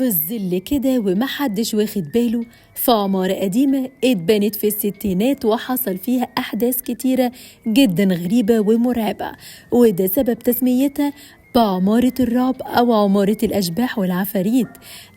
في الظل كده ومحدش واخد باله في عمارة قديمة اتبنت في الستينات وحصل فيها أحداث كتيرة جدا غريبة ومرعبة، وده سبب تسميتها بعمارة الرعب أو عمارة الأشباح والعفاريت.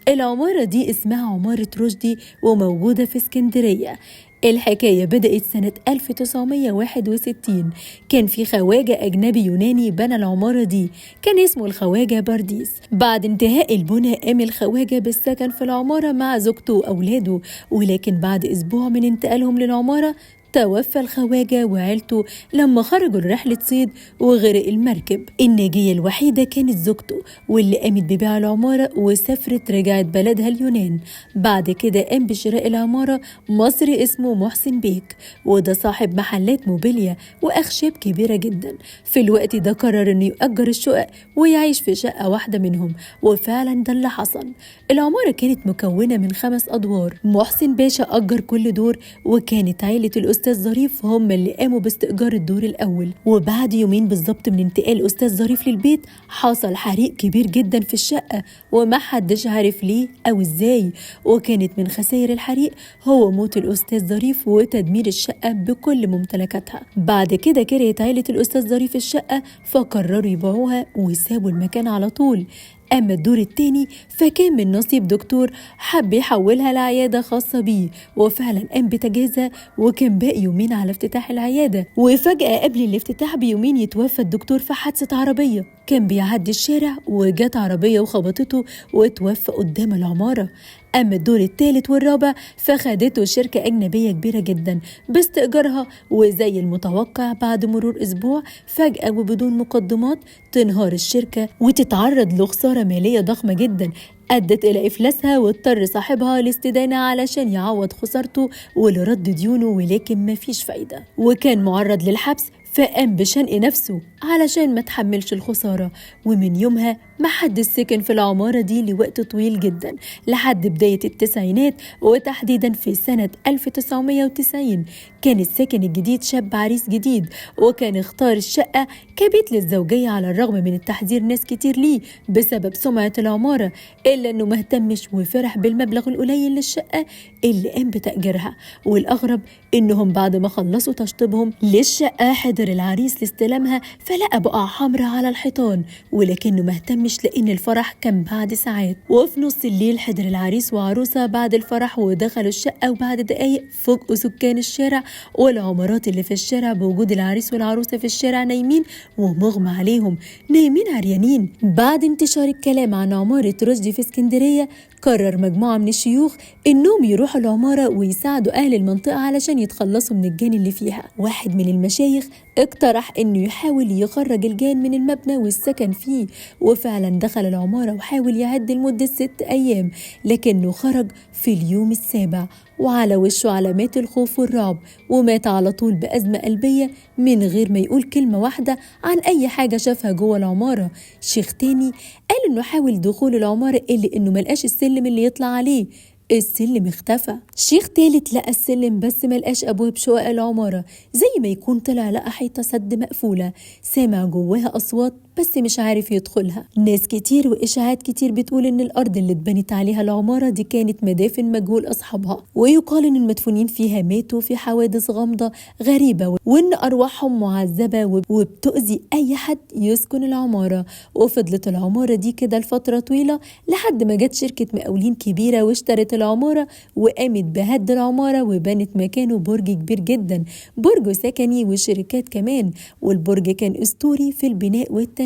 العمارة دي اسمها عمارة رشدي وموجودة في اسكندرية. الحكاية بدأت سنة 1961. كان في خواجة أجنبي يوناني بنى العمارة دي، كان اسمه الخواجة بارديس. بعد انتهاء البناء قام الخواجة بالسكن في العمارة مع زوجته وأولاده، ولكن بعد أسبوع من انتقالهم للعمارة توفى الخواجة وعيلته لما خرجوا لرحلة صيد وغرق المركب. الناجية الوحيدة كانت زوجته، واللي قامت ببيع العمارة وسافرت رجعت بلدها اليونان. بعد كده قام بشراء العمارة مصري اسمه محسن بيك، وده صاحب محلات موبيليا وأخشاب كبيرة جدا. في الوقت ده قرر انه يؤجر الشقق ويعيش في شقة واحدة منهم، وفعلا ده اللي حصل. العمارة كانت مكونة من 5 أدوار. محسن باشا أجر كل دور، وكانت عائلة الأستاذ ظريف هم اللي قاموا باستئجار الدور الأول. وبعد يومين بالظبط من انتقال أستاذ ظريف للبيت حصل حريق كبير جدا في الشقة، وما حدش عارف ليه أو إزاي، وكانت من خسائر الحريق هو موت الأستاذ ظريف وتدمير الشقة بكل ممتلكاتها. بعد كده كرهت عائلة الأستاذ ظريف الشقة فقرروا يبيعوها وسابوا المكان على طول. أما الدور التاني فكان من نصيب دكتور حب يحولها لعيادة خاصة بيه، وفعلا قام بتجهيزها، وكان باقي يومين على افتتاح العيادة. وفجأة قبل الافتتاح بيومين يتوفى الدكتور في حادثة عربية، كان بيعدي الشارع وجت عربية وخبطته وتوفى قدام العمارة. أما الدور الثالث والرابع فخدته شركة أجنبية كبيرة جدا باستئجارها، وزي المتوقع بعد مرور أسبوع فجأة وبدون مقدمات تنهار الشركة وتتعرض لخسارة مالية ضخمة جدا أدت إلى إفلاسها، واضطر صاحبها لاستدانة علشان يعوض خسارته ولرد ديونه، ولكن مفيش فايدة، وكان معرض للحبس. فقام بشنق نفسه علشان ما تحملش الخسارة. ومن يومها ما حد سكن في العمارة دي لوقت طويل جدا لحد بداية التسعينات، وتحديدا في سنة 1990 كان الساكن الجديد شاب عريس جديد، وكان اختار الشقة كبيت للزوجية على الرغم من التحذير ناس كتير ليه بسبب سمعة العمارة، إلا أنه مهتمش وفرح بالمبلغ القليل للشقة اللي قام بتأجيرها. والأغرب إنهم بعد ما خلصوا تشطيبهم للشقة حضر العريس لاستلامها فلقى بقع حمراء على الحيطان، ولكنه مهتمش لأن الفرح كان بعد ساعات. وفي نص الليل حضر العريس وعروسة بعد الفرح ودخلوا الشقة، وبعد دقايق فوجئوا سكان الشارع والعمارات اللي في الشارع بوجود العريس والعروسة في الشارع نايمين ومغمى عليهم، نايمين عريانين. بعد انتشار الكلام عن عمارة رشدي في اسكندرية قرر مجموعة من الشيوخ إنهم يروحوا العمارة ويساعدوا أهل المنطقة علشان يتخلصوا من الجان اللي فيها. واحد من المشايخ اقترح إنه يحاول يخرج الجان من المبنى والسكن فيه، وفعلا دخل العمارة وحاول يعد لمدة 6 أيام، لكنه خرج في اليوم ال7 وعلى وشه علامات الخوف والرعب، ومات على طول بأزمة قلبية من غير ما يقول كلمة واحدة عن أي حاجة شافها جوه العمارة. شيخ تاني قال إنه حاول دخول العمارة إلا إنه ملقاش السلم اللي يطلع عليه، السلم اختفى. شيخ تالت لقى السلم بس ملقاش أبواب شقق العمارة، زي ما يكون طلع لقى حيطة سد مقفولة سامع جواها أصوات بس مش عارف يدخلها. ناس كتير وإشاعات كتير بتقول إن الأرض اللي اتبنت عليها العمارة دي كانت مدافن مجهول أصحابها، ويقال إن المدفونين فيها ماتوا في حوادث غامضة غريبة، وإن أرواحهم معذبة وبتؤذي أي حد يسكن العمارة. وفضلت العمارة دي كده لفترة طويلة لحد ما جت شركة مقاولين كبيرة واشترت العمارة وقامت بهد العمارة وبنت مكانه برج كبير جدا، برج سكني وشركات كمان، والبرج كان أسطوري في البناء والتنفيذ.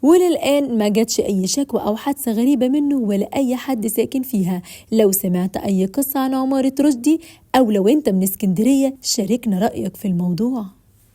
وللآن ما جاتش أي شكوى أو حادثة غريبة منه ولا أي حد ساكن فيها. لو سمعت أي قصة عن عمارة رشدي أو لو أنت من اسكندرية شاركنا رأيك في الموضوع.